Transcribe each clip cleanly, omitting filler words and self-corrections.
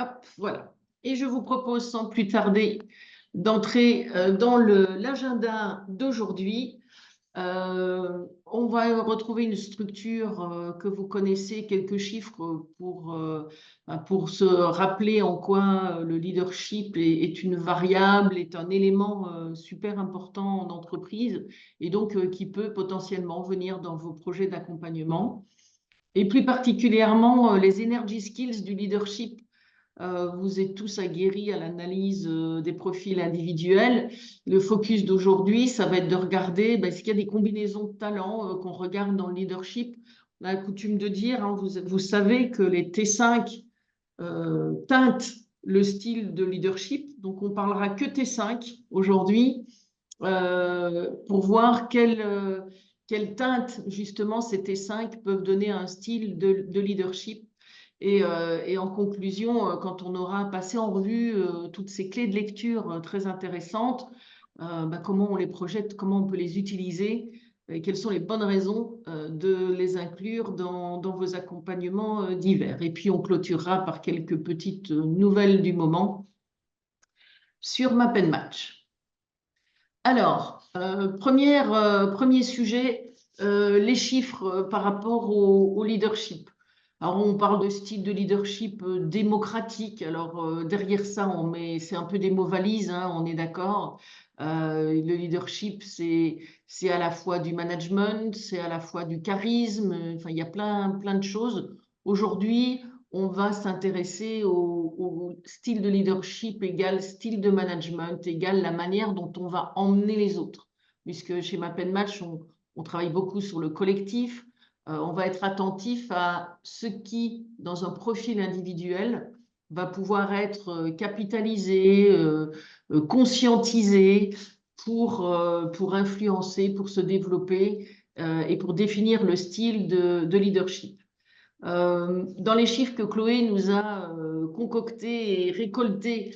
Hop, voilà. Et je vous propose sans plus tarder d'entrer dans l'agenda d'aujourd'hui. On va retrouver une structure que vous connaissez, quelques chiffres pour se rappeler en quoi le leadership est une variable, est un élément super important en entreprise et donc qui peut potentiellement venir dans vos projets d'accompagnement. Et plus particulièrement, les energy skills du leadership. Vous êtes tous aguerris à l'analyse des profils individuels. Le focus d'aujourd'hui, ça va être de regarder est-ce qu'il y a des combinaisons de talents qu'on regarde dans le leadership. On a coutume de dire, hein, vous savez que les T5 teintent le style de leadership. Donc, on parlera que T5 aujourd'hui pour voir quelle teinte, justement, ces T5 peuvent donner à un style de leadership. Et en conclusion, quand on aura passé en revue toutes ces clés de lecture très intéressantes, comment on les projette, comment on peut les utiliser, et quelles sont les bonnes raisons de les inclure dans vos accompagnements divers. Et puis on clôturera par quelques petites nouvelles du moment sur Map and Match. Alors, premier sujet, les chiffres par rapport au leadership. Alors, on parle de style de leadership démocratique. Alors, derrière ça, c'est un peu des mots valises, hein, on est d'accord. Le leadership, c'est à la fois du management, c'est à la fois du charisme. Enfin, il y a plein de choses. Aujourd'hui, on va s'intéresser au style de leadership égale style de management égale la manière dont on va emmener les autres. Puisque chez Map and Match, on travaille beaucoup sur le collectif. On va être attentif à ce qui, dans un profil individuel, va pouvoir être capitalisé, conscientisé pour influencer, pour se développer et pour définir le style de leadership. Dans les chiffres que Chloé nous a concoctés et récoltés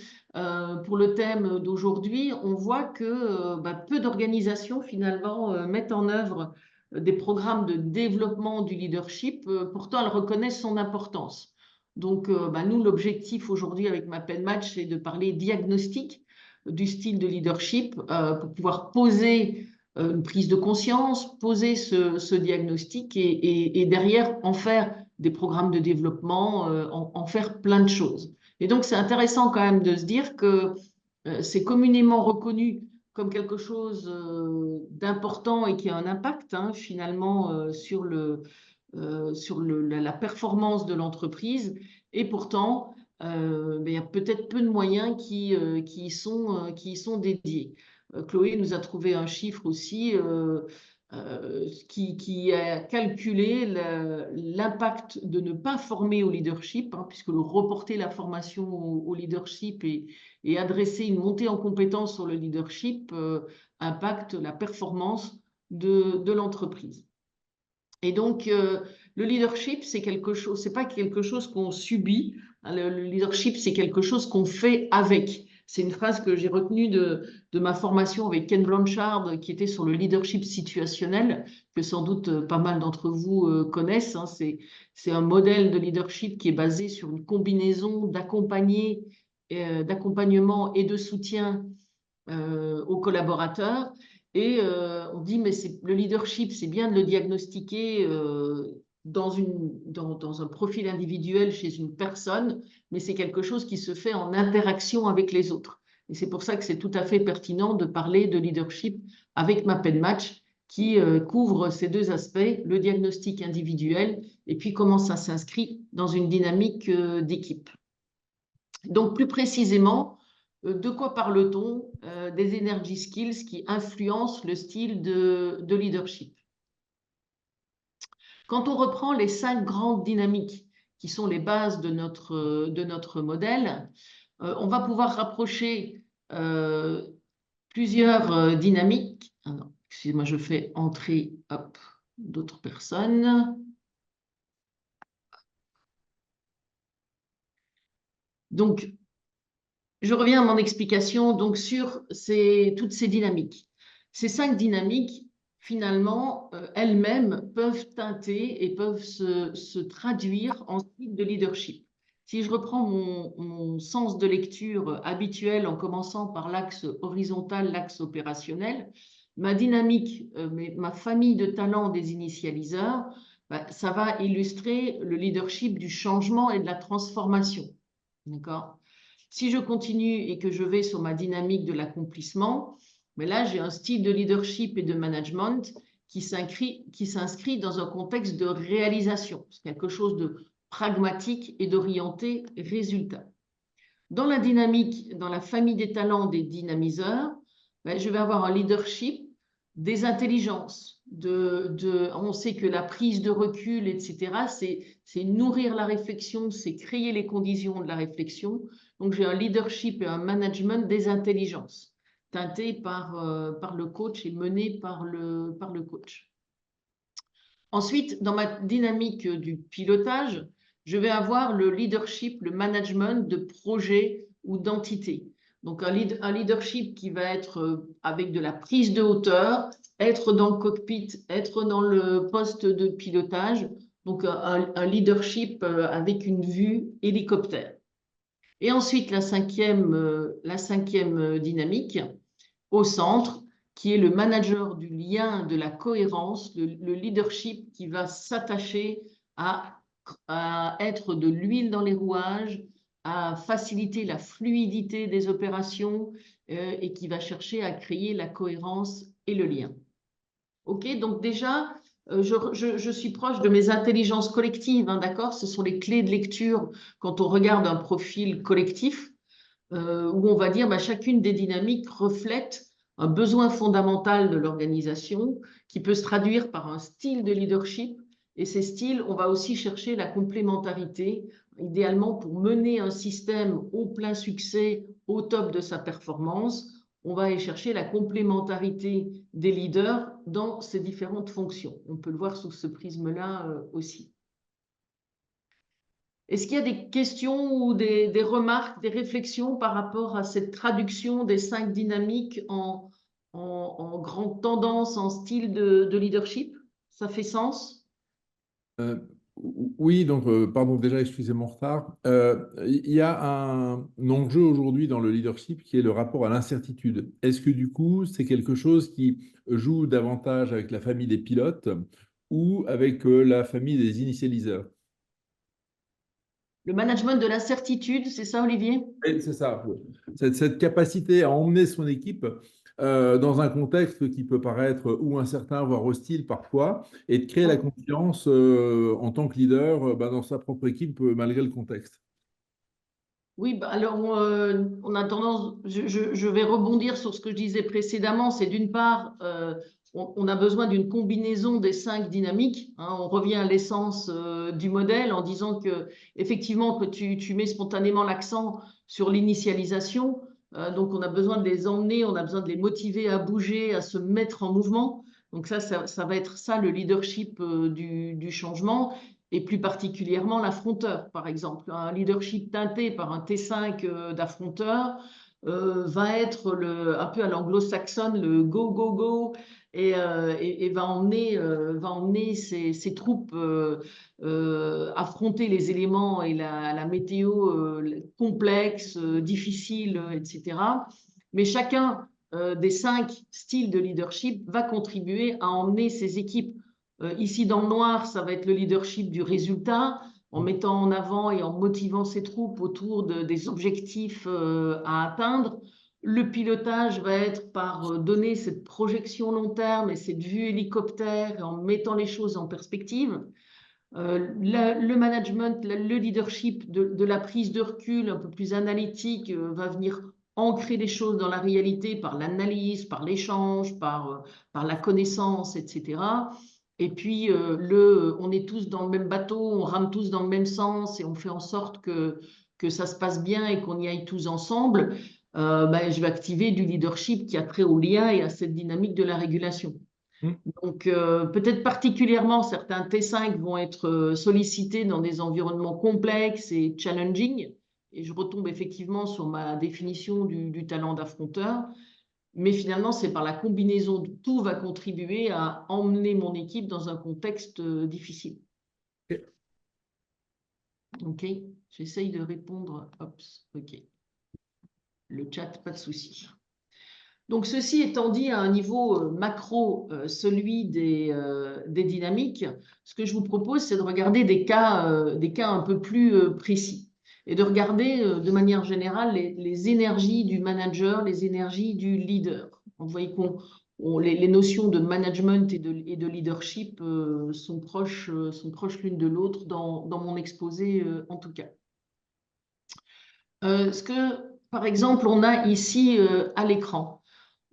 pour le thème d'aujourd'hui, on voit que peu d'organisations finalement mettent en œuvre des programmes de développement du leadership. Pourtant, elles reconnaissent son importance. Donc, nous, l'objectif aujourd'hui avec Map and Match, c'est de parler diagnostic du style de leadership pour pouvoir poser une prise de conscience, poser ce diagnostic et derrière en faire des programmes de développement, en faire plein de choses. Et donc, c'est intéressant quand même de se dire que c'est communément reconnu comme quelque chose d'important et qui a un impact hein, finalement sur la performance de l'entreprise. Et pourtant, il y a peut-être peu de moyens qui y sont dédiés. Chloé nous a trouvé un chiffre aussi qui a calculé l'impact de ne pas former au leadership, hein, puisque le reporter la formation au leadership et adresser une montée en compétences sur le leadership impacte la performance de l'entreprise. Et donc, le leadership, c'est pas quelque chose qu'on subit. Le leadership, c'est quelque chose qu'on fait avec. C'est une phrase que j'ai retenue de ma formation avec Ken Blanchard, qui était sur le leadership situationnel, que sans doute pas mal d'entre vous connaissent. Hein. C'est un modèle de leadership qui est basé sur une combinaison d'accompagnement et de soutien aux collaborateurs. Et on dit, mais le leadership, c'est bien de le diagnostiquer dans un profil individuel chez une personne, mais c'est quelque chose qui se fait en interaction avec les autres. Et c'est pour ça que c'est tout à fait pertinent de parler de leadership avec Map and Match, qui couvre ces deux aspects, le diagnostic individuel et puis comment ça s'inscrit dans une dynamique d'équipe. Donc, plus précisément, de quoi parle-t-on des energy skills qui influencent le style de leadership? Quand on reprend les 5 grandes dynamiques qui sont les bases de notre modèle, on va pouvoir rapprocher plusieurs dynamiques. Ah non, excusez-moi, je fais entrer d'autres personnes. Donc, je reviens à mon explication donc, sur toutes ces dynamiques. Ces 5 dynamiques, finalement, elles-mêmes peuvent teinter et peuvent se traduire en style de leadership. Si je reprends mon sens de lecture habituel en commençant par l'axe horizontal, l'axe opérationnel, ma dynamique, ma famille de talents des initialiseurs, bah, ça va illustrer le leadership du changement et de la transformation. D'accord? Si je continue et que je vais sur ma dynamique de l'accomplissement, mais là, j'ai un style de leadership et de management qui s'inscrit dans un contexte de réalisation. C'est quelque chose de pragmatique et d'orienté résultat. Dans la dynamique, dans la famille des talents des dynamiseurs, ben, je vais avoir un leadership des intelligences. On sait que la prise de recul, etc., c'est nourrir la réflexion, c'est créer les conditions de la réflexion. Donc, j'ai un leadership et un management des intelligences, teinté par le coach et mené par le coach. Ensuite, dans ma dynamique du pilotage, je vais avoir le leadership, le management de projets ou d'entités. Donc, un leadership qui va être avec de la prise de hauteur, être dans le cockpit, être dans le poste de pilotage. Donc, un leadership avec une vue hélicoptère. Et ensuite, la cinquième dynamique, au centre, qui est le manager du lien, de la cohérence, le leadership qui va s'attacher à être de l'huile dans les rouages, à faciliter la fluidité des opérations et qui va chercher à créer la cohérence et le lien. OK, donc déjà, je suis proche de mes intelligences collectives, hein, d'accord? Ce sont les clés de lecture quand on regarde un profil collectif où on va dire bah, chacune des dynamiques reflète un besoin fondamental de l'organisation qui peut se traduire par un style de leadership. Et ces styles, on va aussi chercher la complémentarité, idéalement pour mener un système au plein succès, au top de sa performance. On va aller chercher la complémentarité des leaders dans ces différentes fonctions. On peut le voir sous ce prisme-là aussi. Est-ce qu'il y a des questions ou des remarques, des réflexions par rapport à cette traduction des 5 dynamiques en grande tendance, en style de leadership? Ça fait sens? Euh, oui, donc, pardon, déjà, excusez mon retard. Il y a un enjeu aujourd'hui dans le leadership qui est le rapport à l'incertitude. Est-ce que du coup, c'est quelque chose qui joue davantage avec la famille des pilotes ou avec la famille des initialiseurs? Le management de l'incertitude, c'est ça, Olivier? Et c'est ça. Cette capacité à emmener son équipe dans un contexte qui peut paraître ou incertain, voire hostile parfois, et de créer la confiance en tant que leader dans sa propre équipe malgré le contexte. Oui, bah alors on a tendance, je vais rebondir sur ce que je disais précédemment, c'est d'une part, on a besoin d'une combinaison des 5 dynamiques, hein. On revient à l'essence du modèle en disant que effectivement que tu mets spontanément l'accent sur l'initialisation, donc on a besoin de les emmener, on a besoin de les motiver à bouger, à se mettre en mouvement. Donc ça va être ça le leadership du changement et plus particulièrement l'affronteur, par exemple. Un leadership teinté par un T5 d'affronteur va être un peu à l'anglo-saxonne le go, go, go et va emmener ses troupes affronter les éléments et la météo complexe, difficile, etc. Mais chacun des 5 styles de leadership va contribuer à emmener ses équipes. Ici, dans le noir, ça va être le leadership du résultat, en mettant en avant et en motivant ses troupes autour des objectifs à atteindre. Le pilotage va être par donner cette projection long terme et cette vue hélicoptère en mettant les choses en perspective. Le management, le leadership de la prise de recul un peu plus analytique va venir ancrer les choses dans la réalité par l'analyse, par l'échange, par la connaissance, etc. Et puis, on est tous dans le même bateau, on rame tous dans le même sens et on fait en sorte que ça se passe bien et qu'on y aille tous ensemble. Ben, je vais activer du leadership qui a trait au lien et à cette dynamique de la régulation. Donc, peut-être particulièrement, certains T5 vont être sollicités dans des environnements complexes et challenging. Et je retombe effectivement sur ma définition du talent d'affronteur. Mais finalement, c'est par la combinaison de tout va contribuer à emmener mon équipe dans un contexte difficile. OK, j'essaye de répondre. Hop, OK. Le chat, pas de souci. Donc, ceci étant dit à un niveau macro, celui des dynamiques, ce que je vous propose, c'est de regarder des cas un peu plus précis et de regarder de manière générale les énergies du manager, les énergies du leader. Vous voyez les notions de management et de leadership sont proches l'une de l'autre dans mon exposé en tout cas. Par exemple, on a ici à l'écran,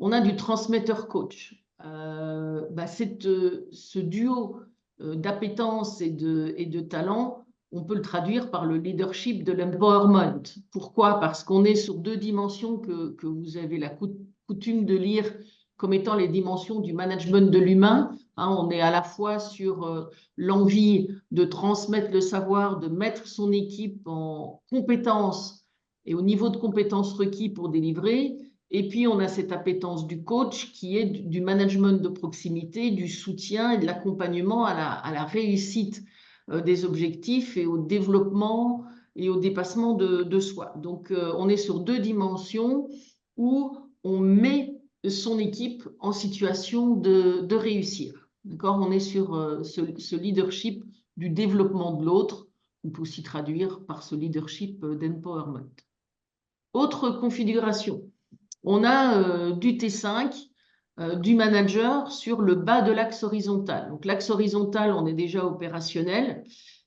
on a du transmetteur coach. Ce duo d'appétence et de talent, on peut le traduire par le leadership de l'empowerment. Pourquoi? Parce qu'on est sur deux dimensions que vous avez la coutume de lire comme étant les dimensions du management de l'humain. On est à la fois sur l'envie de transmettre le savoir, de mettre son équipe en compétence et au niveau de compétences requis pour délivrer. Et puis, on a cette appétence du coach qui est du management de proximité, du soutien et de l'accompagnement à la réussite des objectifs et au développement et au dépassement de soi. Donc, on est sur deux dimensions où on met son équipe en situation de réussir. D'accord? On est sur ce leadership du développement de l'autre. On peut aussi traduire par ce leadership d'empowerment. Autre configuration, on a du T5, du manager sur le bas de l'axe horizontal. Donc l'axe horizontal, on est déjà opérationnel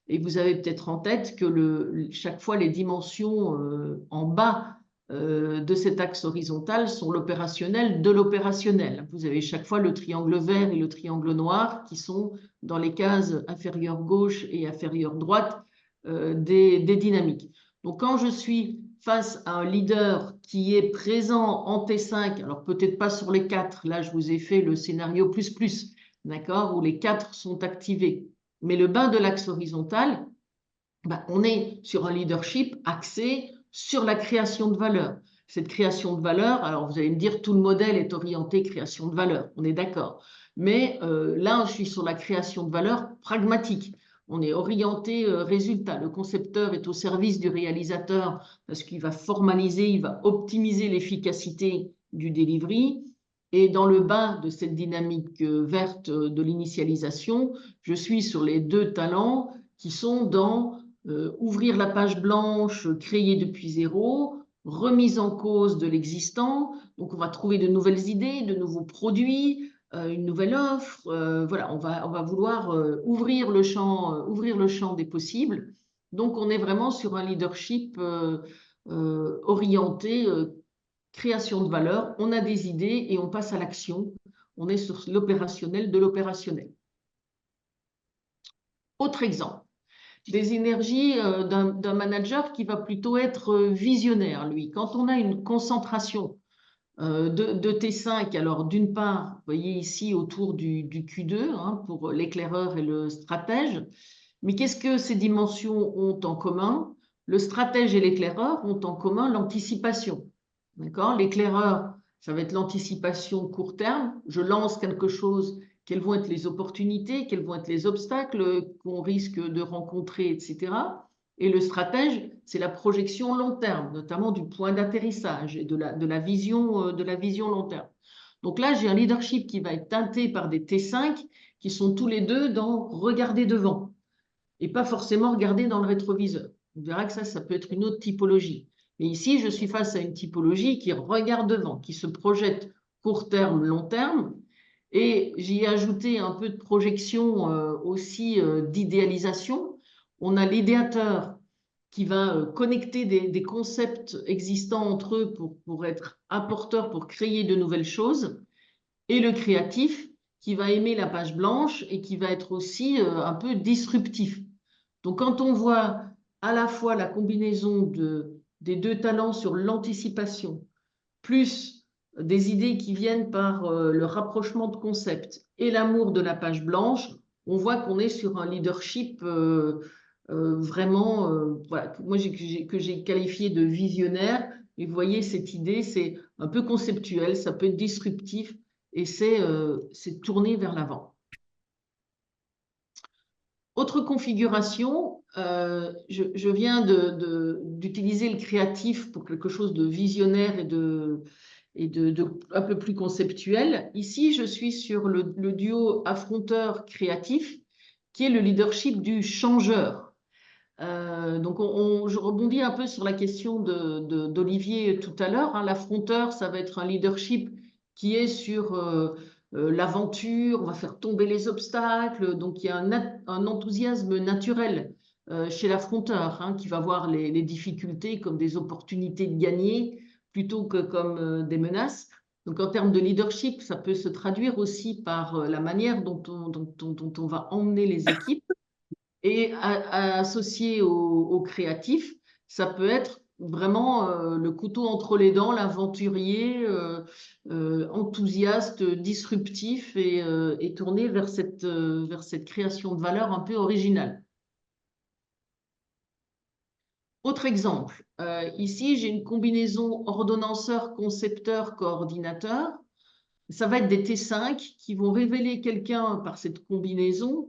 et vous avez peut-être en tête que chaque fois les dimensions en bas de cet axe horizontal sont l'opérationnel de l'opérationnel. Vous avez chaque fois le triangle vert et le triangle noir qui sont dans les cases inférieure gauche et inférieure droite des dynamiques. Donc quand je suis face à un leader qui est présent en T5, alors peut-être pas sur les 4, là je vous ai fait le scénario plus, d'accord, où les 4 sont activés. Mais le bas de l'axe horizontal, on est sur un leadership axé sur la création de valeur. Cette création de valeur, alors vous allez me dire, tout le modèle est orienté création de valeur, on est d'accord. Mais là, je suis sur la création de valeur pragmatique. On est orienté résultat. Le concepteur est au service du réalisateur parce qu'il va formaliser, il va optimiser l'efficacité du delivery. Et dans le bas de cette dynamique verte de l'initialisation, je suis sur les deux talents qui sont dans ouvrir la page blanche, créer depuis zéro, remise en cause de l'existant. Donc, on va trouver de nouvelles idées, de nouveaux produits, une nouvelle offre. Voilà, on va vouloir ouvrir le champ des possibles. Donc, on est vraiment sur un leadership orienté création de valeur. On a des idées et on passe à l'action. On est sur l'opérationnel de l'opérationnel. Autre exemple, des énergies d'un manager qui va plutôt être visionnaire, lui. Quand on a une concentration de T5, alors d'une part, vous voyez ici autour du Q2 pour l'éclaireur et le stratège, mais qu'est-ce que ces dimensions ont en commun? Le stratège et l'éclaireur ont en commun l'anticipation. D'accord? L'éclaireur, ça va être l'anticipation court terme. Je lance quelque chose, quelles vont être les opportunités, quels vont être les obstacles qu'on risque de rencontrer, etc. Et le stratège, c'est la projection long terme, notamment du point d'atterrissage et de la vision long terme. Donc là, j'ai un leadership qui va être teinté par des T5 qui sont tous les deux dans regarder devant et pas forcément regarder dans le rétroviseur. On verra que ça peut être une autre typologie. Mais ici, je suis face à une typologie qui regarde devant, qui se projette court terme, long terme. Et j'y ai ajouté un peu de projection aussi d'idéalisation. On a l'idéateur qui va connecter des concepts existants entre eux pour être apporteur, pour créer de nouvelles choses. Et le créatif qui va aimer la page blanche et qui va être aussi un peu disruptif. Donc, quand on voit à la fois la combinaison des deux talents sur l'anticipation, plus des idées qui viennent par le rapprochement de concepts et l'amour de la page blanche, on voit qu'on est sur un leadership vraiment, voilà, que j'ai qualifié de visionnaire. Et vous voyez, cette idée, c'est un peu conceptuel, ça peut être disruptif et c'est tourné vers l'avant. Autre configuration, je viens d'utiliser le créatif pour quelque chose de visionnaire et un peu plus conceptuel. Ici, je suis sur le duo affronteur-créatif, qui est le leadership du changeur. Donc, je rebondis un peu sur la question d'Olivier tout à l'heure, hein. L'affronteur, ça va être un leadership qui est sur l'aventure, on va faire tomber les obstacles. Donc, il y a un enthousiasme naturel chez l'affronteur, hein, qui va voir les difficultés comme des opportunités de gagner plutôt que comme des menaces. Donc, en termes de leadership, ça peut se traduire aussi par la manière dont on va emmener les équipes. Et associé au créatif, ça peut être vraiment le couteau entre les dents, l'aventurier enthousiaste, disruptif et tourné vers cette création de valeur un peu originale. Autre exemple, ici j'ai une combinaison ordonnanceur-concepteur-coordinateur. Ça va être des T5 qui vont révéler quelqu'un par cette combinaison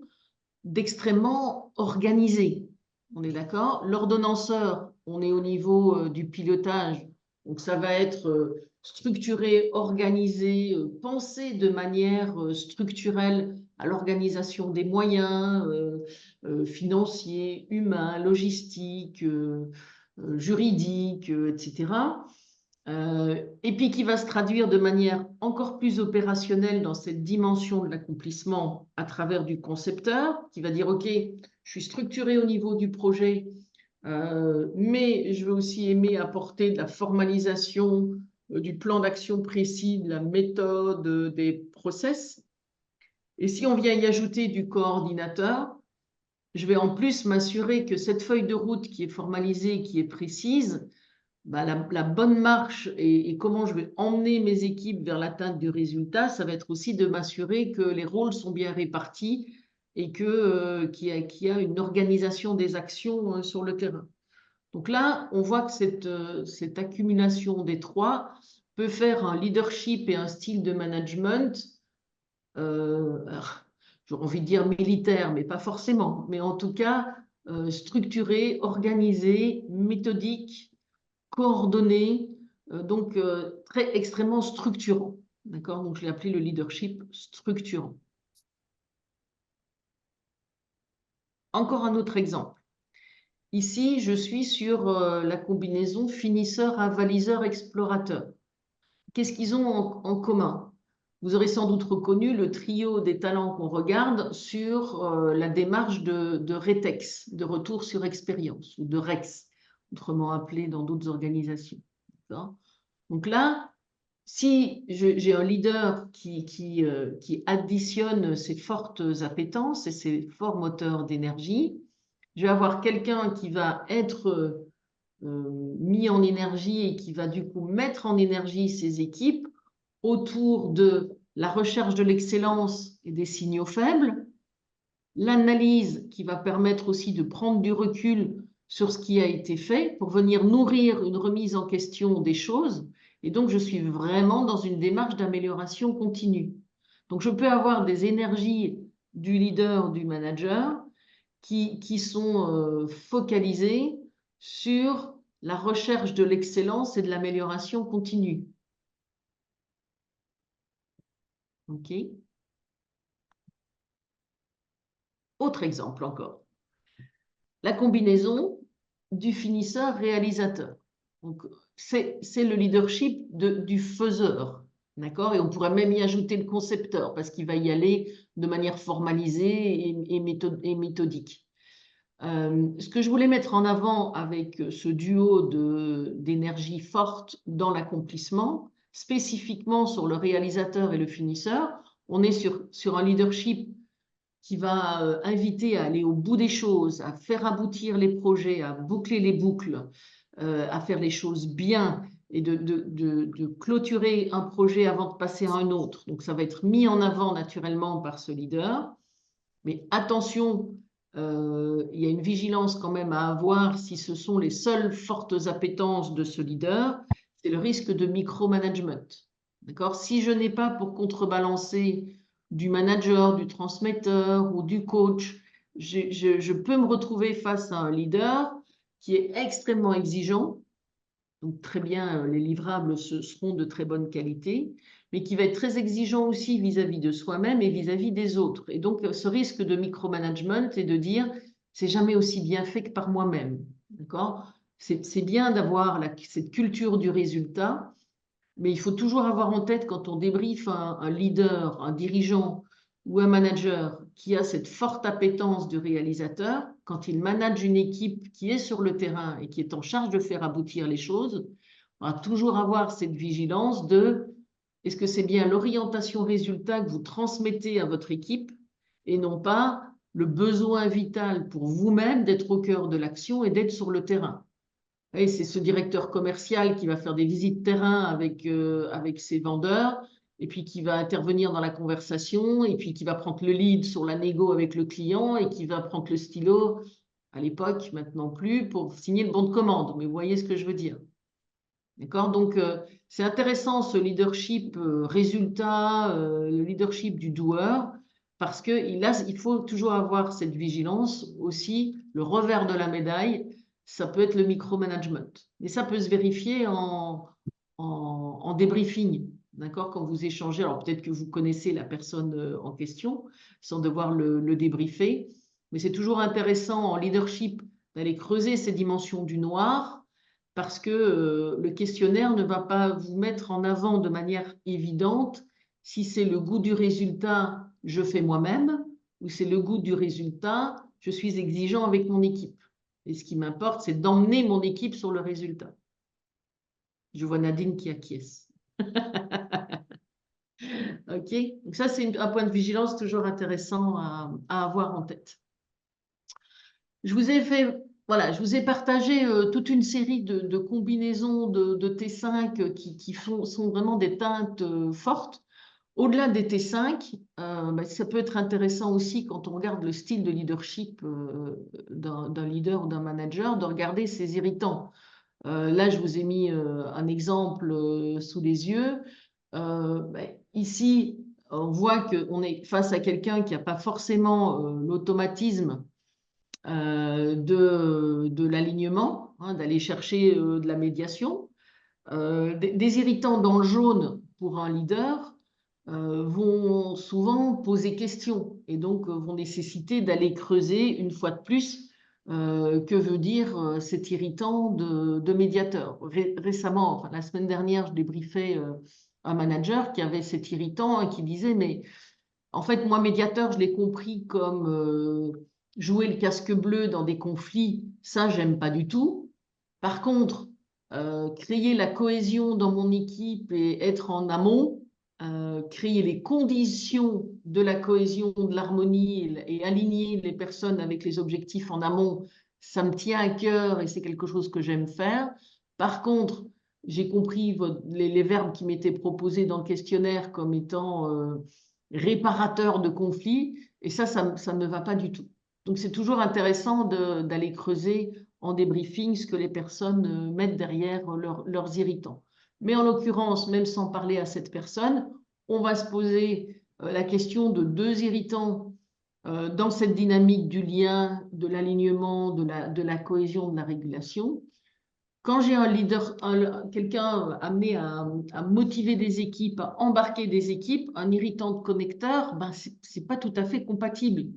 d'extrêmement organisé. On est d'accord? L'ordonnanceur, on est au niveau du pilotage, donc ça va être structuré, organisé, pensé de manière structurelle à l'organisation des moyens financiers, humains, logistiques, juridiques, etc. Et puis qui va se traduire de manière encore plus opérationnelle dans cette dimension de l'accomplissement à travers du concepteur, qui va dire, OK, je suis structuré au niveau du projet, mais je veux aussi aimer apporter de la formalisation du plan d'action précis, de la méthode, des process. Et si on vient y ajouter du coordinateur, je vais en plus m'assurer que cette feuille de route qui est formalisée, qui est précise, bah, la bonne marche et comment je vais emmener mes équipes vers l'atteinte du résultat, ça va être aussi de m'assurer que les rôles sont bien répartis et qu'il y a une organisation des actions sur le terrain. Donc là, on voit que cette accumulation des trois peut faire un leadership et un style de management, j'aurais envie de dire militaire, mais pas forcément, mais en tout cas structuré, organisé, méthodique, coordonné, donc très extrêmement structurant. D'accord? Donc je l'ai appelé le leadership structurant. Encore un autre exemple. Ici, je suis sur la combinaison finisseur-avaliseur-explorateur. Qu'est-ce qu'ils ont en commun? Vous aurez sans doute reconnu le trio des talents qu'on regarde sur la démarche de RETEX, de retour sur expérience, ou de REX, autrement appelé dans d'autres organisations. Donc là, si j'ai un leader qui additionne ses fortes appétences et ses forts moteurs d'énergie, je vais avoir quelqu'un qui va être mis en énergie et qui va du coup mettre en énergie ses équipes autour de la recherche de l'excellence et des signaux faibles, l'analyse qui va permettre aussi de prendre du recul sur ce qui a été fait pour venir nourrir une remise en question des choses. Et donc, je suis vraiment dans une démarche d'amélioration continue. Donc, je peux avoir des énergies du leader, du manager, qui sont focalisées sur la recherche de l'excellence et de l'amélioration continue. OK? Autre exemple encore. La combinaison du finisseur-réalisateur. Donc, c'est le leadership du faiseur. D'accord? Et on pourrait même y ajouter le concepteur parce qu'il va y aller de manière formalisée et méthodique. Ce que je voulais mettre en avant avec ce duo d'énergie forte dans l'accomplissement, spécifiquement sur le réalisateur et le finisseur, on est sur un leadership qui va inviter à aller au bout des choses, à faire aboutir les projets, à boucler les boucles, à faire les choses bien et de clôturer un projet avant de passer à un autre. Donc, ça va être mis en avant naturellement par ce leader. Mais attention, il y a une vigilance quand même à avoir si ce sont les seules fortes appétences de ce leader, c'est le risque de micromanagement. D'accord? Si je n'ai pas pour contrebalancer du manager, du transmetteur ou du coach, je peux me retrouver face à un leader qui est extrêmement exigeant. Donc, très bien, les livrables seront de très bonne qualité, mais qui va être très exigeant aussi vis-à-vis de soi-même et vis-à-vis des autres. Et donc, ce risque de micromanagement est de dire, c'est jamais aussi bien fait que par moi-même. D'accord? C'est bien d'avoir cette culture du résultat, mais il faut toujours avoir en tête quand on débriefe un leader, un dirigeant ou un manager qui a cette forte appétence du réalisateur, quand il manage une équipe qui est sur le terrain et qui est en charge de faire aboutir les choses, on va toujours avoir cette vigilance de est-ce que c'est bien l'orientation résultat que vous transmettez à votre équipe et non pas le besoin vital pour vous-même d'être au cœur de l'action et d'être sur le terrain. Et c'est ce directeur commercial qui va faire des visites terrain avec ses vendeurs, et puis qui va intervenir dans la conversation, et puis qui va prendre le lead sur la négo avec le client, et qui va prendre le stylo, à l'époque, maintenant plus, pour signer le bon de commande. Mais vous voyez ce que je veux dire. D'accord? Donc, c'est intéressant ce leadership résultat, le leadership du doueur, parce qu'il faut toujours avoir cette vigilance aussi, le revers de la médaille, ça peut être le micromanagement. Mais ça peut se vérifier en débriefing, d'accord? Quand vous échangez, alors peut-être que vous connaissez la personne en question, sans devoir le débriefer, mais c'est toujours intéressant en leadership d'aller creuser ces dimensions du noir parce que le questionnaire ne va pas vous mettre en avant de manière évidente si c'est le goût du résultat, je fais moi-même, ou c'est le goût du résultat, je suis exigeant avec mon équipe. Et ce qui m'importe, c'est d'emmener mon équipe sur le résultat. Je vois Nadine qui acquiesce. OK? Donc ça, c'est un point de vigilance toujours intéressant à avoir en tête. Je vous ai fait, voilà, je vous ai partagé toute une série de combinaisons de T5 qui sont vraiment des teintes fortes. Au-delà des T5, ça peut être intéressant aussi quand on regarde le style de leadership d'un leader ou d'un manager, de regarder ses irritants. Là, je vous ai mis un exemple sous les yeux. Ici, on voit qu'on est face à quelqu'un qui n'a pas forcément l'automatisme de l'alignement, hein, d'aller chercher de la médiation. Des irritants dans le jaune pour un leader vont souvent poser question et donc vont nécessiter d'aller creuser une fois de plus que veut dire cet irritant de médiateur. Récemment, enfin, la semaine dernière, je débriefais un manager qui avait cet irritant et qui disait, mais en fait, moi, médiateur, je l'ai compris comme jouer le casque bleu dans des conflits, ça, j'aime pas du tout. Par contre, créer la cohésion dans mon équipe et être en amont, créer les conditions de la cohésion, de l'harmonie et aligner les personnes avec les objectifs en amont, ça me tient à cœur et c'est quelque chose que j'aime faire. Par contre, j'ai compris les verbes qui m'étaient proposés dans le questionnaire comme étant réparateur de conflits, et ça ne me va pas du tout. Donc, c'est toujours intéressant d'aller creuser en débriefing ce que les personnes mettent derrière leurs irritants. Mais en l'occurrence, même sans parler à cette personne, on va se poser la question de deux irritants dans cette dynamique du lien, de l'alignement, de la cohésion, de la régulation. Quand j'ai un leader, quelqu'un amené à motiver des équipes, à embarquer des équipes, un irritant de connecteur, ben, c'est pas tout à fait compatible.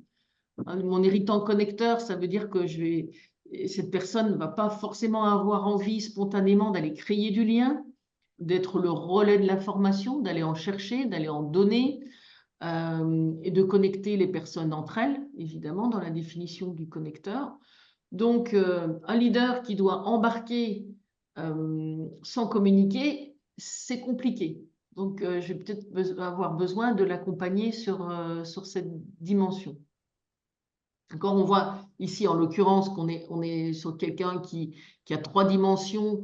Mon irritant connecteur, ça veut dire que cette personne ne va pas forcément avoir envie spontanément d'aller créer du lien, d'être le relais de l'information, d'aller en chercher, d'aller en donner, et de connecter les personnes entre elles, évidemment, dans la définition du connecteur. Donc, un leader qui doit embarquer sans communiquer, c'est compliqué. Donc, je vais peut-être avoir besoin de l'accompagner sur cette dimension. Encore, on voit ici, en l'occurrence, on est sur quelqu'un qui a 3 dimensions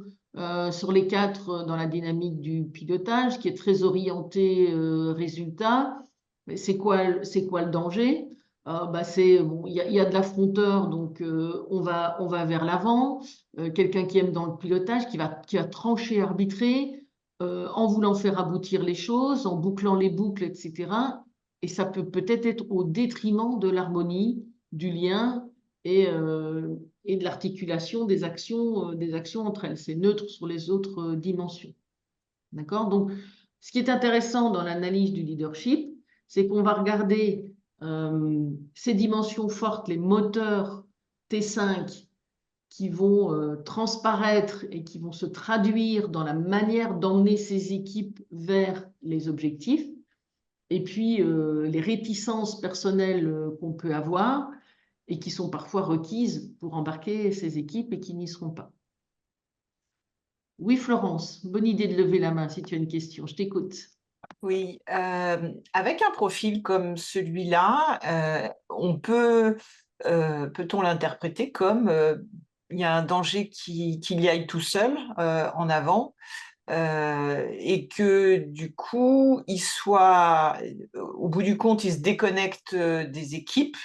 sur les 4 dans la dynamique du pilotage, qui est très orienté résultat. Mais c'est quoi le danger? Bon, il y a de l'affronteur, donc on va vers l'avant. Quelqu'un qui aime dans le pilotage, qui va trancher, arbitrer, en voulant faire aboutir les choses, en bouclant les boucles, etc. Et ça peut peut-être être au détriment de l'harmonie, du lien et de l'articulation des actions entre elles. C'est neutre sur les autres dimensions. D'accord? Donc, ce qui est intéressant dans l'analyse du leadership, c'est qu'on va regarder ces dimensions fortes, les moteurs T5 qui vont transparaître et qui vont se traduire dans la manière d'emmener ces équipes vers les objectifs, et puis les réticences personnelles qu'on peut avoir et qui sont parfois requises pour embarquer ces équipes et qui n'y seront pas. Oui, Florence, bonne idée de lever la main si tu as une question. Je t'écoute. Oui, avec un profil comme celui-là, peut-on l'interpréter comme il y a un danger qu'il y aille tout seul en avant et que du coup, au bout du compte, il se déconnecte des équipes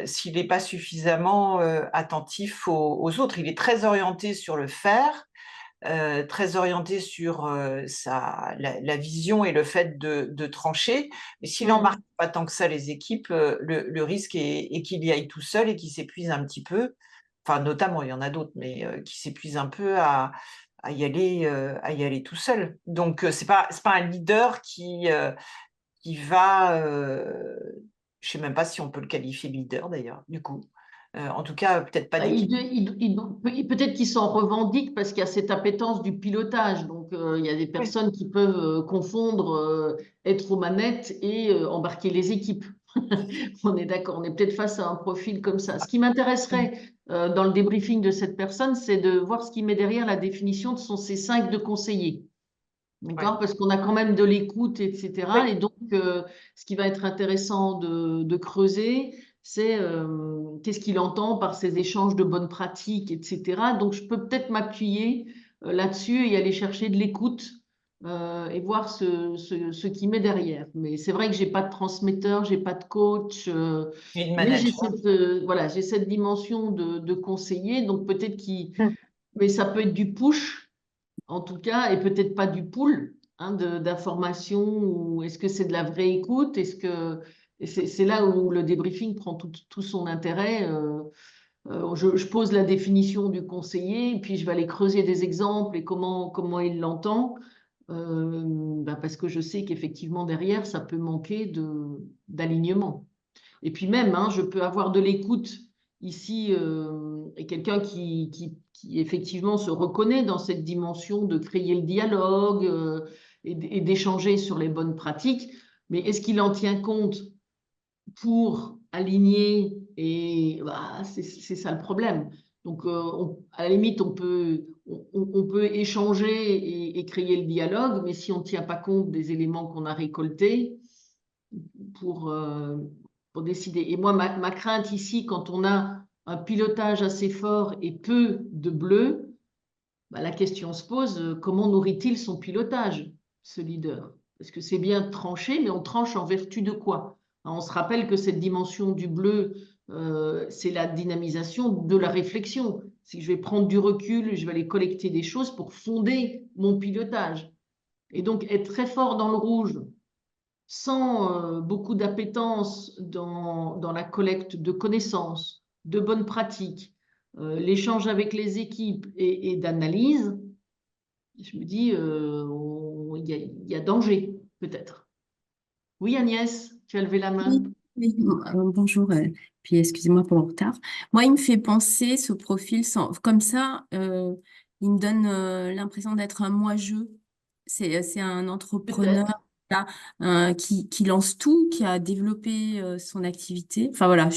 s'il n'est pas suffisamment attentif aux autres. Il est très orienté sur le faire. Très orienté sur la vision et le fait de trancher. Mais s'il n'embarque pas tant que ça les équipes, le risque est qu'il y aille tout seul et qu'il s'épuise un petit peu. Enfin, notamment, il y en a d'autres, mais qui s'épuise un peu à y aller tout seul. Donc, c'est pas un leader qui va... je sais même pas si on peut le qualifier de leader, d'ailleurs, du coup. En tout cas, peut-être pas d'équipe. Peut-être qu'ils s'en revendiquent parce qu'il y a cette appétence du pilotage. Donc, il y a des personnes qui peuvent confondre être aux manettes et embarquer les équipes. On est d'accord, on est peut-être face à un profil comme ça. Ce qui m'intéresserait dans le débriefing de cette personne, c'est de voir ce qui met derrière la définition de son C5 de conseiller. D'accord? Ouais. Parce qu'on a quand même de l'écoute, etc. Oui. Et donc, ce qui va être intéressant de creuser, c'est qu'est-ce qu'il entend par ces échanges de bonnes pratiques, etc. Donc, je peux peut-être m'appuyer là-dessus et aller chercher de l'écoute et voir ce qui met derrière. Mais c'est vrai que j'ai pas de transmetteur, j'ai pas de coach, Et de mais j'ai manager. voilà, j'ai cette dimension de conseiller. Donc, peut-être mais ça peut être du push en tout cas, et peut-être pas du pool d'informations, ou est-ce que c'est de la vraie écoute? Et c'est là où le débriefing prend tout son intérêt. Je pose la définition du conseiller, et puis je vais aller creuser des exemples et comment il l'entend, parce que je sais qu'effectivement derrière, ça peut manquer d'alignement. Et puis même, je peux avoir de l'écoute ici et quelqu'un qui effectivement se reconnaît dans cette dimension de créer le dialogue et d'échanger sur les bonnes pratiques. Mais est-ce qu'il en tient compte pour aligner? Et c'est ça le problème. Donc, à la limite, on peut échanger et créer le dialogue, mais si on ne tient pas compte des éléments qu'on a récoltés, pour, euh, pour décider. Et moi, ma crainte ici, quand on a un pilotage assez fort et peu de bleu, la question se pose, comment nourrit-il son pilotage, ce leader? Parce que c'est bien tranché, mais on tranche en vertu de quoi? On se rappelle que cette dimension du bleu, c'est la dynamisation de la réflexion. C'est que je vais prendre du recul, je vais aller collecter des choses pour fonder mon pilotage. Et donc, être très fort dans le rouge, sans beaucoup d'appétence dans la collecte de connaissances, de bonnes pratiques, l'échange avec les équipes et d'analyse, je me dis, il y a danger, peut-être. Oui, Agnès, tu as levé la main. Oui, oui, bonjour, puis excusez-moi pour le retard. Moi, il me fait penser ce profil comme ça, il me donne l'impression d'être un moi-je. C'est un entrepreneur Peut-être. là, qui lance tout, qui a développé son activité. Enfin voilà,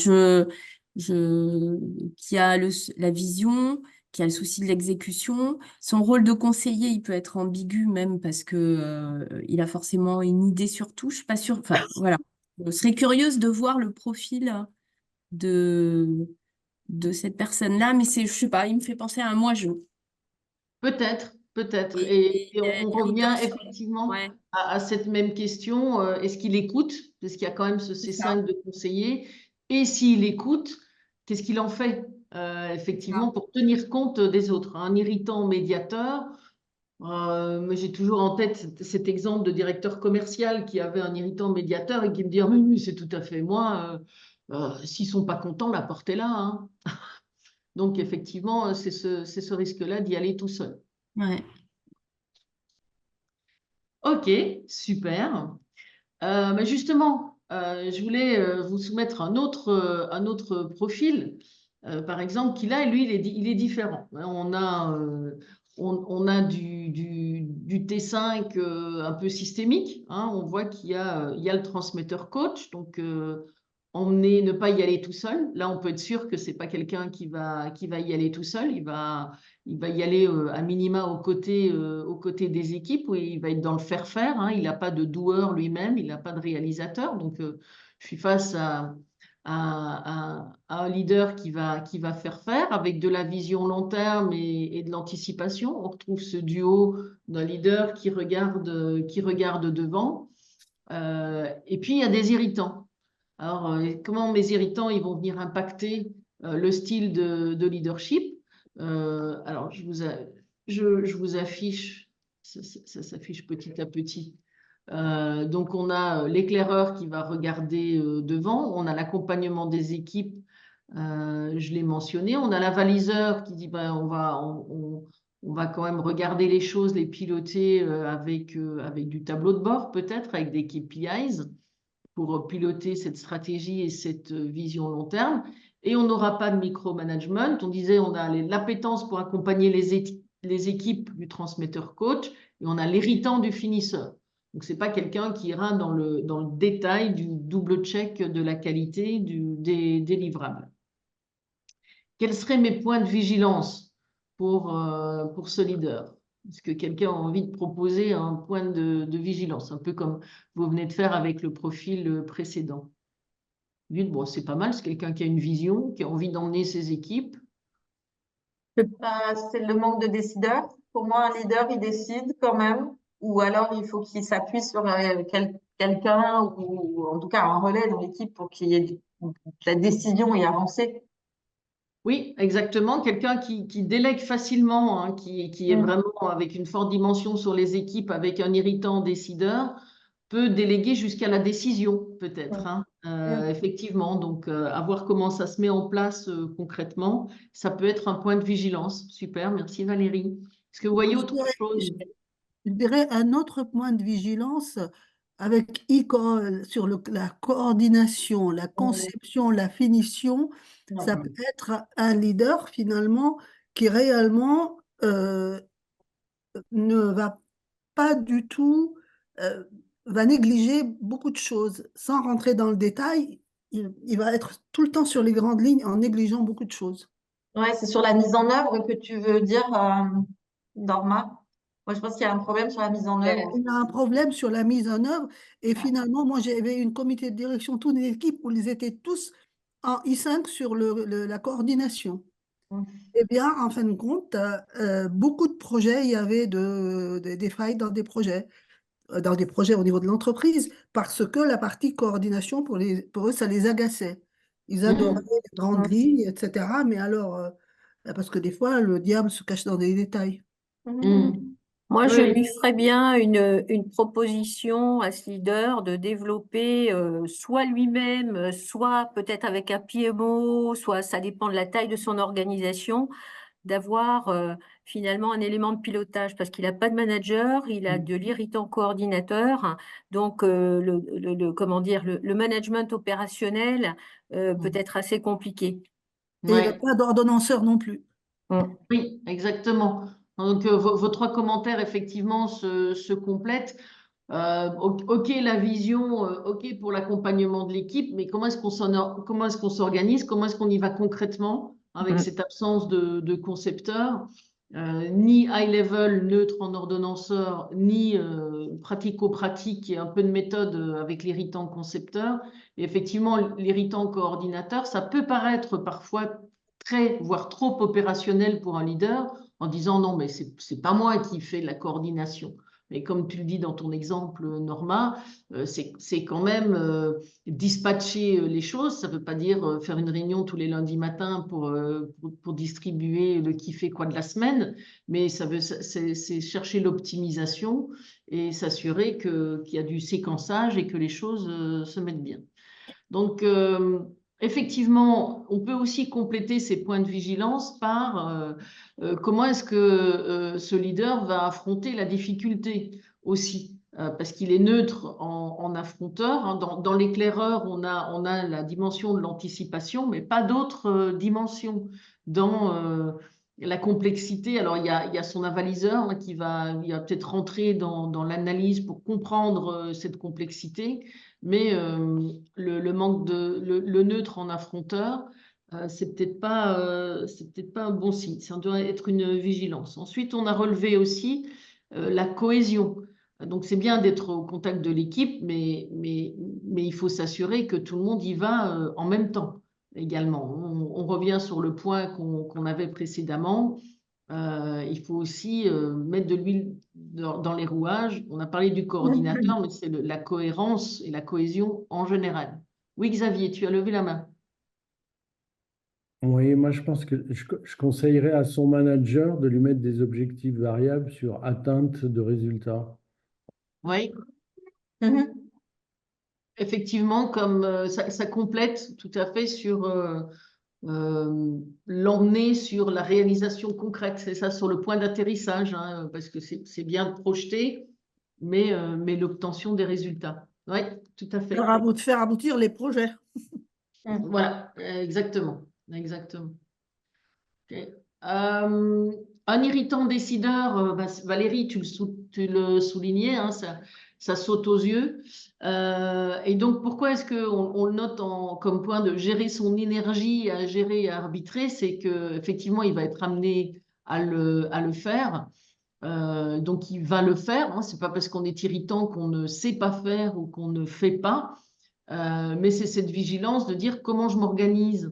qui a la vision, qui a le souci de l'exécution. Son rôle de conseiller, il peut être ambigu même parce que il a forcément une idée sur tout. Je suis pas sûre. Enfin voilà. Je serais curieuse de voir le profil de, de cette personne-là, mais je sais pas, il me fait penser à un moi-je. Peut-être, peut-être. Et, Et et on du revient leadership. effectivement Ouais, à cette même question. Est-ce qu'il écoute? Parce qu'il y a quand même ce c'est ça. C5 de conseiller. Et s'il écoute, qu'est-ce qu'il en fait? Ça. Effectivement, pour tenir compte des autres. Un irritant médiateur. Mais j'ai toujours en tête cet exemple de directeur commercial qui avait un irritant médiateur et qui me dit: Ah oui, oui, c'est tout à fait moi. s'ils ne sont pas contents, la porte est là, hein. Donc, effectivement, c'est ce risque-là d'y aller tout seul. Ouais. Ok, super. Mais justement, je voulais vous soumettre un autre profil, par exemple, qui là, lui, il est différent. On a du T5 un peu systémique, hein. On voit il y a le transmetteur coach, donc ne pas y aller tout seul. Là, on peut être sûr que c'est pas quelqu'un qui va y aller tout seul. Il va y aller à minima aux côtés des équipes où il va être dans le faire-faire, hein. Il n'a pas de doueur lui-même, il n'a pas de réalisateur. Donc, je suis face à un leader qui va faire avec de la vision long terme et de l'anticipation. On retrouve ce duo d'un leader qui regarde devant. Et puis, il y a des irritants. Alors, comment mes irritants ils vont venir impacter le style de leadership? Alors, je vous affiche, ça s'affiche petit à petit. Donc, on a l'éclaireur qui va regarder devant, on a l'accompagnement des équipes, je l'ai mentionné, on a l'avaliseur qui dit ben, on va quand même regarder les choses, les piloter avec du tableau de bord peut-être, avec des KPIs pour piloter cette stratégie et cette vision long terme. Et on n'aura pas de micromanagement. On disait, on a l'appétence pour accompagner les équipes du transmetteur coach et on a l'héritant du finisseur. Donc, ce n'est pas quelqu'un qui ira dans le détail du double check de la qualité des livrables. Quels seraient mes points de vigilance pour ce leader? Est-ce que quelqu'un a envie de proposer un point de vigilance, un peu comme vous venez de faire avec le profil précédent? Bon, c'est pas mal, c'est quelqu'un qui a une vision, qui a envie d'emmener ses équipes. C'est le manque de décideurs. Pour moi, un leader, il décide quand même, ou alors il faut qu'il s'appuie sur quelqu'un, ou en tout cas un relais dans l'équipe pour qu'il y ait de la décision et avancer. Oui, exactement. Quelqu'un qui délègue facilement, hein, qui est vraiment avec une forte dimension sur les équipes, avec un irritant décideur, peut déléguer jusqu'à la décision, peut-être, hein. Effectivement, donc à voir comment ça se met en place concrètement, ça peut être un point de vigilance. Super, merci Valérie. Est-ce que vous voyez autre chose? Je dirais un autre point de vigilance avec sur la coordination, la conception, la finition. Ça peut être un leader finalement qui réellement ne va pas du tout, va négliger beaucoup de choses. Sans rentrer dans le détail, il va être tout le temps sur les grandes lignes en négligeant beaucoup de choses. Ouais, c'est sur la mise en œuvre que tu veux dire, Norma. Moi, je pense qu'il y a un problème sur la mise en œuvre. Il y a un problème sur la mise en œuvre. Et finalement, moi, j'avais une comité de direction, toute une équipe où ils étaient tous en I5 sur la coordination. Eh bien, en fin de compte, beaucoup de projets, il y avait des failles dans des projets au niveau de l'entreprise, parce que la partie coordination, pour eux, ça les agaçait. Ils adoraient les grandes lignes, etc. Mais alors, parce que des fois, le diable se cache dans des détails. Moi, je Oui. lui ferais bien une proposition à ce leader de développer soit lui-même, soit peut-être avec un PMO, soit ça dépend de la taille de son organisation, d'avoir finalement un élément de pilotage parce qu'il n'a pas de manager, il a de l'irritant coordinateur. Donc, comment dire, le management opérationnel peut être assez compliqué. Et il n'y a pas d'ordonnanceur non plus. Oui, exactement. Donc, vos trois commentaires, effectivement, se complètent. OK, la vision, OK pour l'accompagnement de l'équipe, mais comment est-ce qu'on s'organise, comment est-ce qu'on y va concrètement avec cette absence de concepteur, ni high level neutre en ordonnanceur, ni pratico-pratique et un peu de méthode avec l'irritant concepteur. Et effectivement, l'irritant coordinateur, ça peut paraître parfois très, voire trop opérationnel pour un leader en disant non, mais c'est pas moi qui fais la coordination. Mais comme tu le dis dans ton exemple, Norma, c'est quand même dispatcher les choses. Ça ne veut pas dire faire une réunion tous les lundis matins pour distribuer le qui fait quoi de la semaine, mais c'est chercher l'optimisation et s'assurer qu'il y a du séquençage et que les choses se mettent bien. Donc, effectivement, on peut aussi compléter ces points de vigilance par comment est-ce que ce leader va affronter la difficulté aussi. Parce qu'il est neutre en affronteur, hein. Dans l'éclaireur, on a la dimension de l'anticipation, mais pas d'autres dimensions. Dans la complexité, alors il y a son avaliseur, hein, il va peut-être rentrer dans l'analyse pour comprendre cette complexité, mais le manque le neutre en affronteur, c'est peut-être pas un bon signe. Ça doit être une vigilance. Ensuite, on a relevé aussi la cohésion. Donc, c'est bien d'être au contact de l'équipe, mais il faut s'assurer que tout le monde y va en même temps également. On revient sur le point qu'on avait précédemment. Il faut aussi mettre de l'huile dans les rouages. On a parlé du coordinateur, mais c'est la cohérence et la cohésion en général. Oui, Xavier, tu as levé la main. Oui, moi je pense que je conseillerais à son manager de lui mettre des objectifs variables sur atteinte de résultats. Oui, Mhm. effectivement, comme ça complète tout à fait sur l'emmener sur la réalisation concrète. C'est ça, sur le point d'atterrissage, hein, parce que c'est bien de projeter, mais l'obtention des résultats. Oui, tout à fait. Faire aboutir les projets. Voilà, exactement. Exactement. Ok. Un irritant décideur, bah, Valérie, tu le soulignais, hein, ça saute aux yeux. Et donc, pourquoi est-ce qu'on le note comme point de gérer son énergie, à gérer, à arbitrer? C'est qu'effectivement, il va être amené à le faire. Donc, il va le faire, hein. C'est pas parce qu'on est irritant qu'on ne sait pas faire ou qu'on ne fait pas. Mais c'est cette vigilance de dire comment je m'organise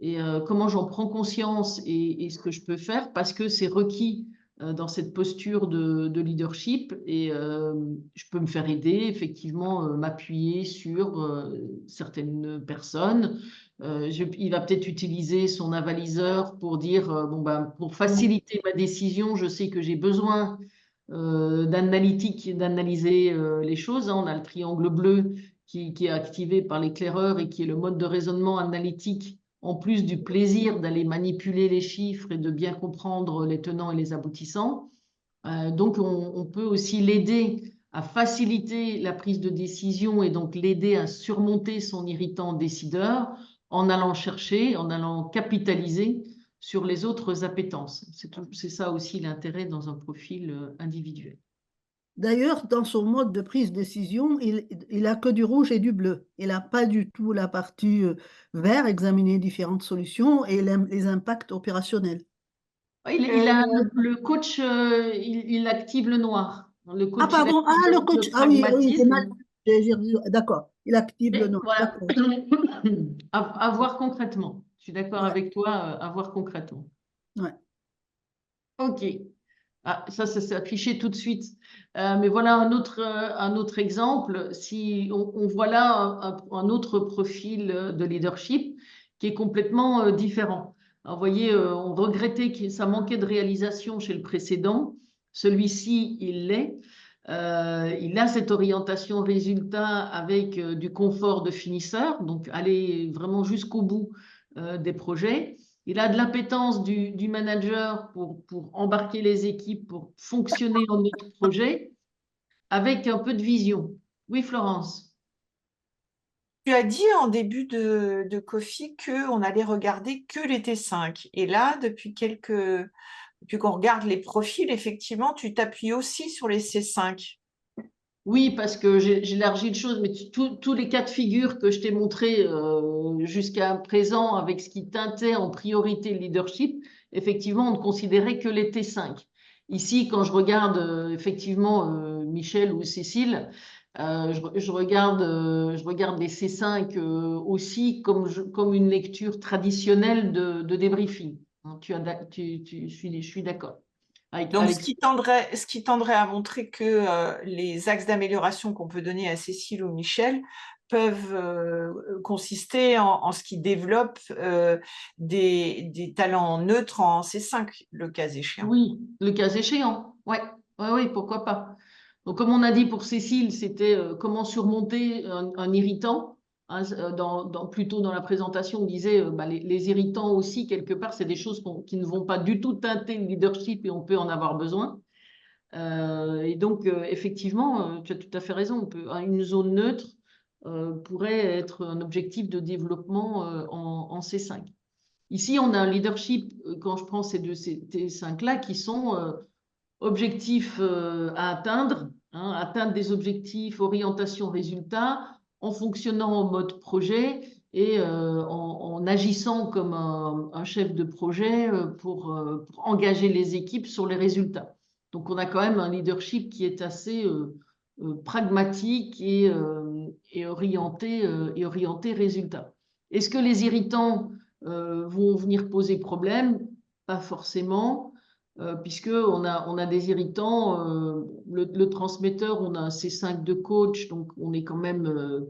et comment j'en prends conscience et ce que je peux faire parce que c'est requis dans cette posture de leadership et je peux me faire aider, effectivement, m'appuyer sur certaines personnes. Il va peut-être utiliser son avaliseur pour dire, bon, ben, pour faciliter ma décision, je sais que j'ai besoin d'analyser les choses, hein. On a le triangle bleu qui est activé par l'éclaireur et qui est le mode de raisonnement analytique, en plus du plaisir d'aller manipuler les chiffres et de bien comprendre les tenants et les aboutissants. Donc, on peut aussi l'aider à faciliter la prise de décision et donc l'aider à surmonter son irritant décideur en allant chercher, en allant capitaliser sur les autres appétences. C'est ça aussi l'intérêt dans un profil individuel. D'ailleurs, dans son mode de prise de décision, il a que du rouge et du bleu. Il n'a pas du tout la partie vert, examiner différentes solutions et les impacts opérationnels. Le coach, il active le noir. Le Ah, coach, il pardon, active le coach, le ah oui, c'est mal. pragmatisme. D'accord, il active le Et noir. voilà. D'accord. À voir concrètement. Je suis d'accord Ouais, avec toi, à voir concrètement. ouais. OK. Ah, ça s'est affiché tout de suite. Mais voilà un autre exemple. Si on voit là un autre profil de leadership qui est complètement différent. Alors, vous voyez, on regrettait que ça manquait de réalisation chez le précédent. Celui-ci, il l'est. Il a cette orientation résultat avec du confort de finisseur, donc aller vraiment jusqu'au bout des projets. Il a de l'appétence du manager pour embarquer les équipes, pour fonctionner en notre projet, avec un peu de vision. Oui, Florence. Tu as dit en début de Kofi qu'on allait regarder que les T5. Et là, depuis qu'on regarde les profils, effectivement, tu t'appuies aussi sur les C5. Oui, parce que j'élargis le chose, mais tous les cas de figure que je t'ai montrés jusqu'à présent avec ce qui teintait en priorité le leadership, effectivement, on ne considérait que les T5. Ici, quand je regarde effectivement Michel ou Cécile, je regarde les C5 aussi comme une lecture traditionnelle de débriefing. Hein, je suis d'accord. Donc, ce qui tendrait à montrer que les axes d'amélioration qu'on peut donner à Cécile ou Michel peuvent consister en ce qui développe des talents neutres en C5, le cas échéant. Oui, le cas échéant. Oui, pourquoi pas. Donc, comme on a dit pour Cécile, c'était comment surmonter un irritant. hein, plutôt dans la présentation, on disait les irritants aussi, quelque part, c'est des choses qui ne vont pas du tout teinter le leadership et on peut en avoir besoin. Et donc, effectivement, tu as tout à fait raison. Une zone neutre pourrait être un objectif de développement en C5. Ici, on a un leadership, quand je prends ces deux T5-là, qui sont objectifs à atteindre, hein, atteindre des objectifs, orientation, résultat, en fonctionnant en mode projet et en agissant comme un chef de projet pour engager les équipes sur les résultats. Donc, on a quand même un leadership qui est assez pragmatique et orienté résultat. Est-ce que les irritants vont venir poser problème? Pas forcément. Puisqu'on a des irritants, le transmetteur, on a un C5 de coach, donc on est quand même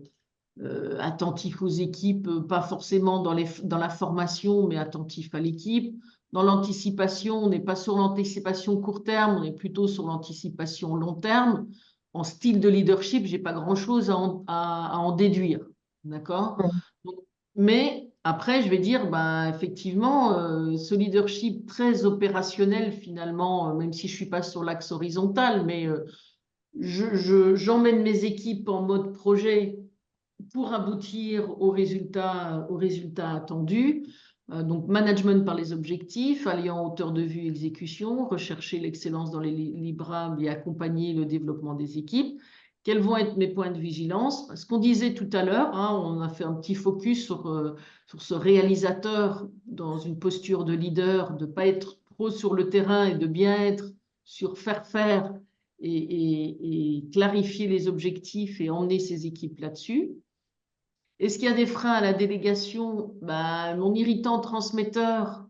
attentif aux équipes, pas forcément dans la formation, mais attentif à l'équipe. Dans l'anticipation, on n'est pas sur l'anticipation court terme, on est plutôt sur l'anticipation long terme. En style de leadership, j'ai pas grand-chose à en déduire, d'accord? Mais après, je vais dire, effectivement, ce leadership très opérationnel, finalement, même si je ne suis pas sur l'axe horizontal, mais j'emmène mes équipes en mode projet pour aboutir au résultat attendu. Donc, management par les objectifs, alliant hauteur de vue, exécution, rechercher l'excellence dans les livrables et accompagner le développement des équipes. Quels vont être mes points de vigilance? Ce qu'on disait tout à l'heure, hein, on a fait un petit focus sur ce réalisateur dans une posture de leader, de ne pas être trop sur le terrain et de bien être sur faire et clarifier les objectifs et emmener ses équipes là-dessus. Est-ce qu'il y a des freins à la délégation? Mon irritant transmetteur,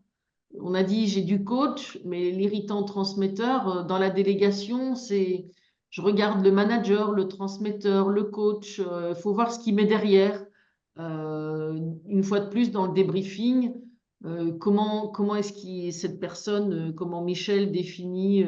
on a dit j'ai du coach, mais l'irritant transmetteur, dans la délégation, c'est je regarde le manager, le transmetteur, le coach, il faut voir ce qui met derrière. Une fois de plus, dans le débriefing, comment est-ce que cette personne, comment Michel définit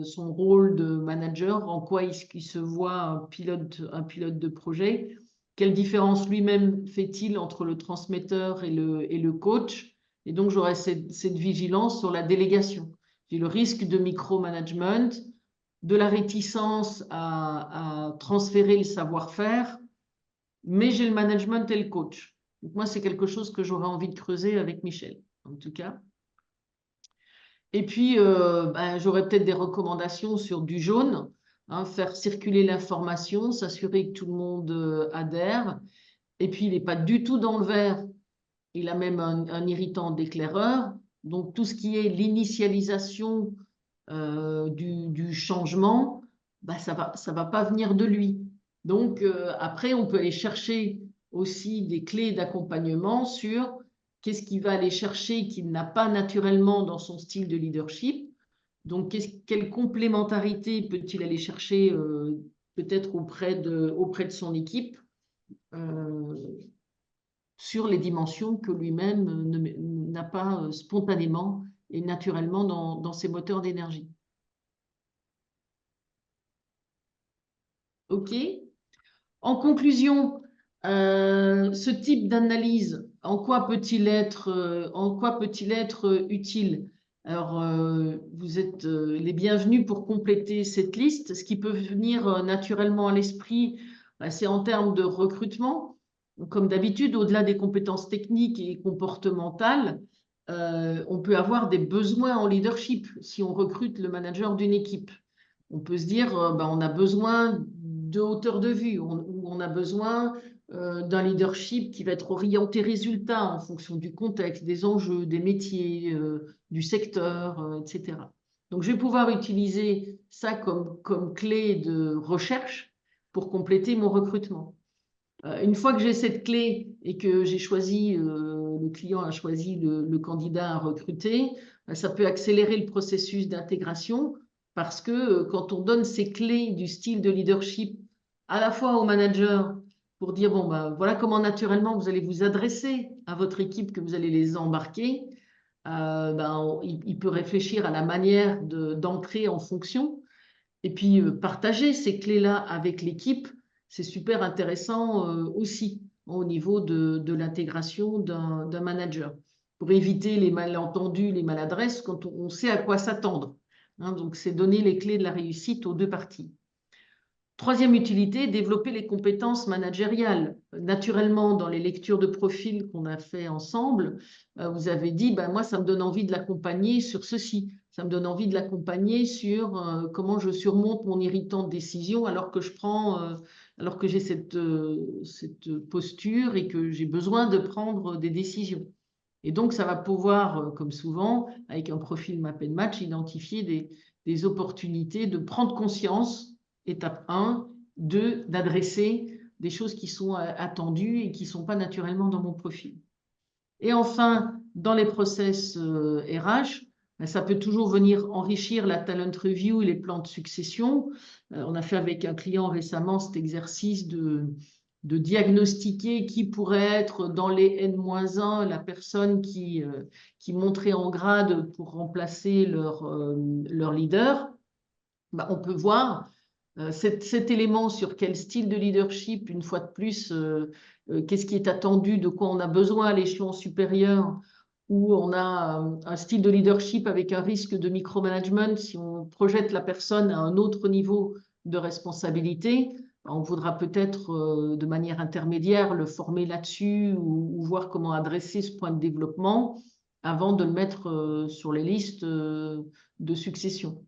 son rôle de manager, en quoi est-ce qu'il se voit un pilote de projet? Quelle différence lui-même fait-il entre le transmetteur et le coach? Et donc, j'aurai cette vigilance sur la délégation. J'ai le risque de micromanagement, de la réticence à transférer le savoir-faire, mais j'ai le management et le coach. Donc, moi, c'est quelque chose que j'aurais envie de creuser avec Michel, en tout cas. Et puis, j'aurais peut-être des recommandations sur du jaune, hein, faire circuler l'information, s'assurer que tout le monde adhère. Et puis, il n'est pas du tout dans le vert. Il a même un irritant d'éclaireur. Donc, tout ce qui est l'initialisation du changement, ça va pas venir de lui. Donc, après, on peut aller chercher aussi des clés d'accompagnement sur qu'est-ce qu'il va aller chercher qu'il n'a pas naturellement dans son style de leadership. Donc, quelle complémentarité peut-il aller chercher peut-être auprès de son équipe sur les dimensions que lui-même n'a pas spontanément et naturellement dans ses moteurs d'énergie. OK. En conclusion, ce type d'analyse, en quoi peut-il être utile? Alors, vous êtes les bienvenus pour compléter cette liste. Ce qui peut venir naturellement à l'esprit, c'est en termes de recrutement. Comme d'habitude, au-delà des compétences techniques et comportementales, on peut avoir des besoins en leadership si on recrute le manager d'une équipe. On peut se dire, on a besoin de hauteur de vue, on a besoin d'un leadership qui va être orienté résultat en fonction du contexte, des enjeux, des métiers, du secteur, etc. Donc, je vais pouvoir utiliser ça comme clé de recherche pour compléter mon recrutement. Une fois que j'ai cette clé et que j'ai choisi, le client a choisi le candidat à recruter, ça peut accélérer le processus d'intégration parce que quand on donne ces clés du style de leadership à la fois au manager pour dire, voilà comment naturellement vous allez vous adresser à votre équipe, que vous allez les embarquer, il peut réfléchir à la manière d'entrer en fonction et puis partager ces clés-là avec l'équipe. C'est super intéressant aussi. au niveau de l'intégration d'un manager, pour éviter les malentendus, les maladresses, quand on sait à quoi s'attendre. Hein, donc, c'est donner les clés de la réussite aux deux parties. Troisième utilité, développer les compétences managériales. Naturellement, dans les lectures de profil qu'on a fait ensemble, vous avez dit, ben, moi, ça me donne envie de l'accompagner sur ceci. Ça me donne envie de l'accompagner sur comment je surmonte mon irritante décision alors que alors que j'ai cette posture et que j'ai besoin de prendre des décisions. Et donc, ça va pouvoir, comme souvent, avec un profil Map and Match, identifier des opportunités de prendre conscience. Étape 1, 2, d'adresser des choses qui sont attendues et qui ne sont pas naturellement dans mon profil. Et enfin, dans les process RH, ça peut toujours venir enrichir la talent review et les plans de succession. On a fait avec un client récemment cet exercice de diagnostiquer qui pourrait être dans les N-1 la personne qui monterait en grade pour remplacer leur leader. Ben, on peut voir cet élément sur quel style de leadership, une fois de plus, qu'est-ce qui est attendu, de quoi on a besoin à l'échelon supérieur, où on a un style de leadership avec un risque de micromanagement. Si on projette la personne à un autre niveau de responsabilité, on voudra peut-être de manière intermédiaire le former là-dessus ou voir comment adresser ce point de développement avant de le mettre sur les listes de succession.